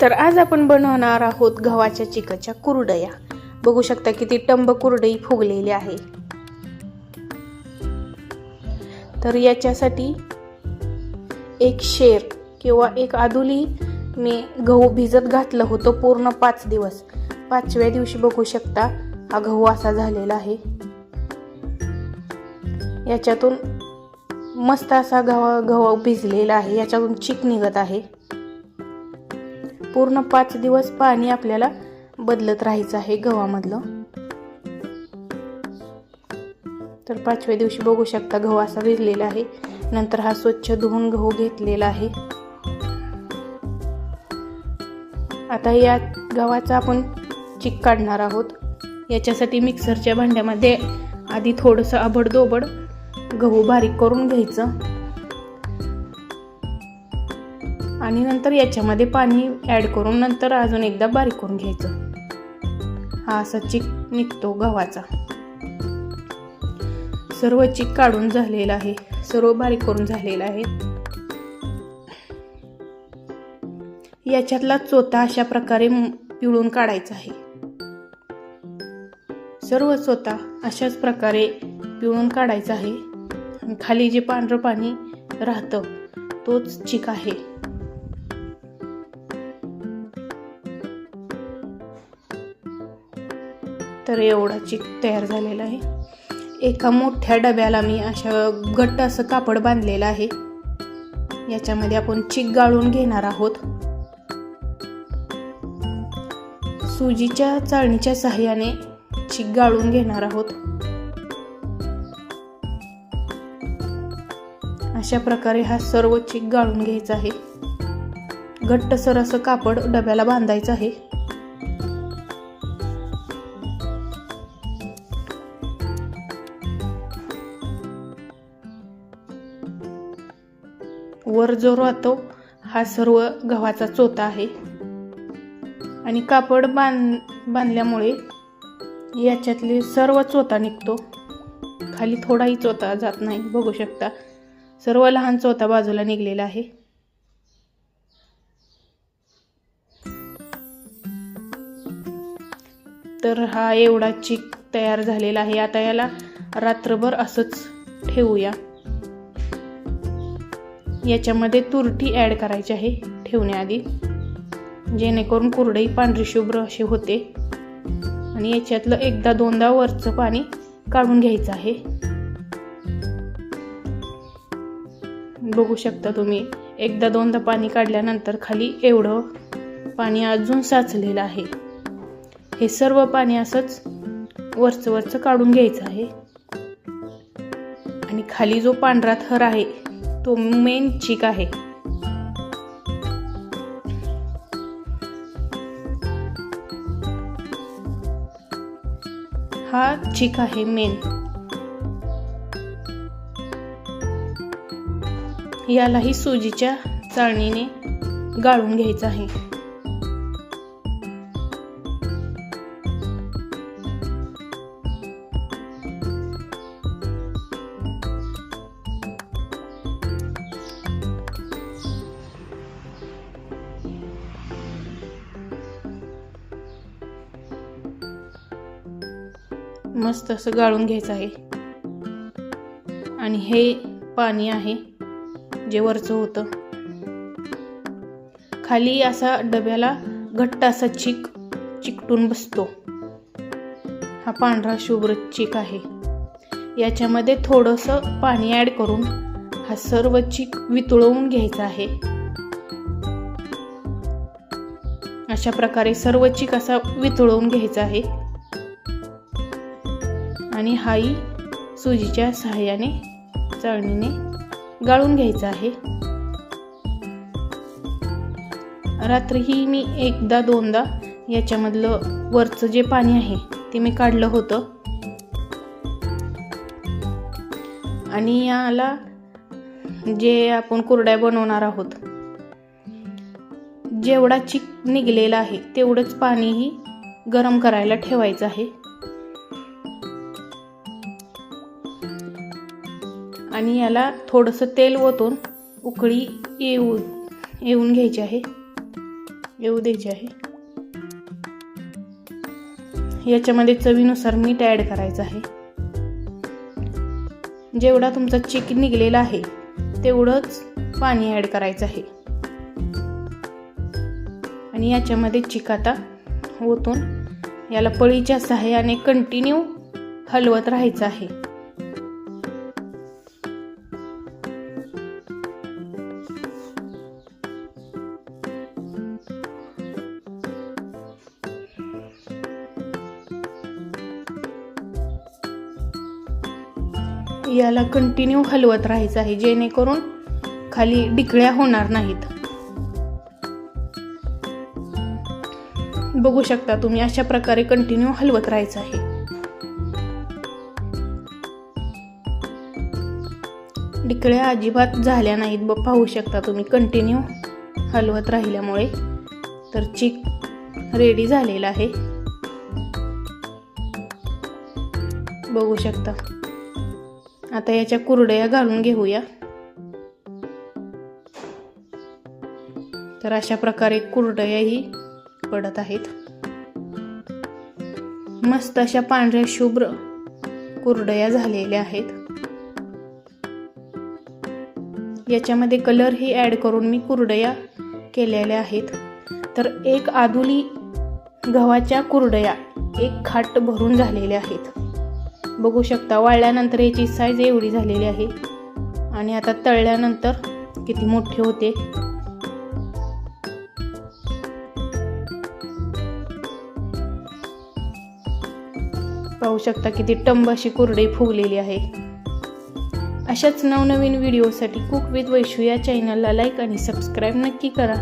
तर आज आपण बनवणार आहोत गव्हाच्या चिकाच्या कुरडया। बघू शकता किती टंब कुरडई फुगलेली आहे। तर याच्यासाठी एक शेर किंवा एक आदुली मी गहू भिजत घातलं होतं पूर्ण 5 दिवस। 5व्या दिवशी बघू शकता हा गहू असा झालेला आहे। याच्यातून मस्त असा गहू भिजलेला आहे, याच्यातून चिक निघत आहे। पूर्ण 5 दिवस पाणी आपल्याला बदलत राहायचं आहे गव्हामधलं। तर 5व्या दिवशी बघू शकता गहू असा भिजलेला आहे। नंतर हा स्वच्छ धुवून गहू घेतलेला आहे। आता या गव्हाचा आपण चिक काढणार आहोत। याच्यासाठी मिक्सरच्या भांड्यामध्ये आधी थोडंसं आबडधोबड गहू बारीक करून घ्यायचं आणि नंतर याच्यामध्ये पाणी ऍड करून नंतर अजून एकदा बारीक करून घ्यायचं। हा असा चिक निघतो गव्हाचा। सर्व चिक काढून झालेला आहे, सर्व बारीक करून झालेला आहे। याच्यातला चोथा अशा प्रकारे पिळून काढायचा आहे। सर्व चोथा अशाच प्रकारे पिळून काढायचा आहे। खाली जे पांढरं पाणी राहतं तोच चिक आहे। तर एवढा चिक तयार झालेला आहे। एका मोठ्या डब्याला मी अशा घट्ट असं कापड बांधलेलं आहे। याच्यामध्ये आपण चिक गाळून घेणार आहोत। सुजीच्या चाळणीच्या सहाय्याने चिक गाळून घेणार आहोत। अशा प्रकारे हा सर्व चिक गाळून घ्यायचा आहे। घट्टसर असं कापड डब्याला बांधायचं आहे। वर जो राहतो हा सर्व गव्हाचा चोथा आहे आणि कापड बांधल्यामुळे याच्यातले सर्व चोथा निघतो। खाली थोडाही चोथा जात नाही। बघू शकता सर्व लहान चोथा बाजूला निघलेला आहे। तर हा एवढा चिक तयार झालेला आहे। आता याला रात्रभर असंच ठेवूया। याच्यामध्ये तुरटी ऍड करायची आहे ठेवण्याआधी, जेणेकरून कुरडई पांढरी शुभ्र अशी होते। आणि याच्यातलं एकदा दोनदा वरचं पाणी काढून घ्यायचं आहे। बघू शकता तुम्ही एकदा दोनदा पाणी काढल्यानंतर खाली एवढं पाणी अजून साचलेलं आहे। हे सर्व पाणी असंच वरचं काढून घ्यायचं आहे। आणि खाली जो पांढरा थर आहे तो मेन चिक आहे। हा चिक आहे मेन। यालाही सुजीच्या चाळणीने गाळून घ्यायचं आहे। मस्त असं गाळून घ्यायचं आहे। आणि हे पाणी आहे जे वरचं होतं। खाली असा डब्याला घट्ट असा चिकटून बसतो। हा पांढरा शुभ्र चिक आहे। याच्यामध्ये थोडंसं पाणी ऍड करून हा सर्व चिक वितळवून घ्यायचा आहे। अशा प्रकारे सर्व चिक असा वितळवून घ्यायचा आहे। आणि हाही सुजीच्या सहाय्याने चाळणीने गाळून घ्यायचा आहे। रात्रीही मी एकदा दोनदा याच्यामधलं वरचं जे पाणी आहे ते मी काढलं होतं। आणि याला जे आपण कुरड्या बनवणार आहोत जेवढा चिक निघलेला आहे तेवढंच पाणीही गरम करायला ठेवायचं आहे। आणि याला थोडंसं तेल ओतून उकळी येऊन घ्यायची आहे। येऊ द्यायची आहे. याच्यामध्ये चवीनुसार मीठ ॲड करायचं आहे. जेवढा तुमचा चिक निघलेला आहे तेवढंच पाणी ॲड करायचं आहे. आणि याच्यामध्ये चिक आता ओतून याला पळीच्या सहाय्याने कंटिन्यू हलवत राहायचं आहे. याला कंटिन्यू हलवत राहायचं आहे जेणेकरून खाली डिकळ्या होणार नाहीत. बघू शकता तुम्ही अशा प्रकारे कंटिन्यू हलवत राहायचं आहे. डिकळ्या अजिबात झाल्या नाहीत. पाहू शकता तुम्ही कंटिन्यू हलवत राहिल्यामुळे. तर चिक रेडी झालेला आहे. बघू शकता. आता याच्या कुरडया घालून घेऊया. तर अशा प्रकारे कुरडयाही पडत आहेत. मस्त अशा पांढऱ्या शुभ्र कुरडया झालेल्या आहेत. याच्यामध्ये कलरही ॲड करून मी कुरडया केलेल्या आहेत. तर एक आदुली गव्हाच्या कुरडया एक खाट भरून झालेल्या आहेत. बघू शकता वाळल्यानंतर याची साईज एवढी झालेली आहे आणि आता तळल्यानंतर किती मोठे होते. पाहू शकता किती टंब अशी कुरडई फुगलेली आहे. अशाच नवनवीन व्हिडिओसाठी कुक विथ वैशू या चॅनलला लाईक आणि सबस्क्राईब नक्की करा.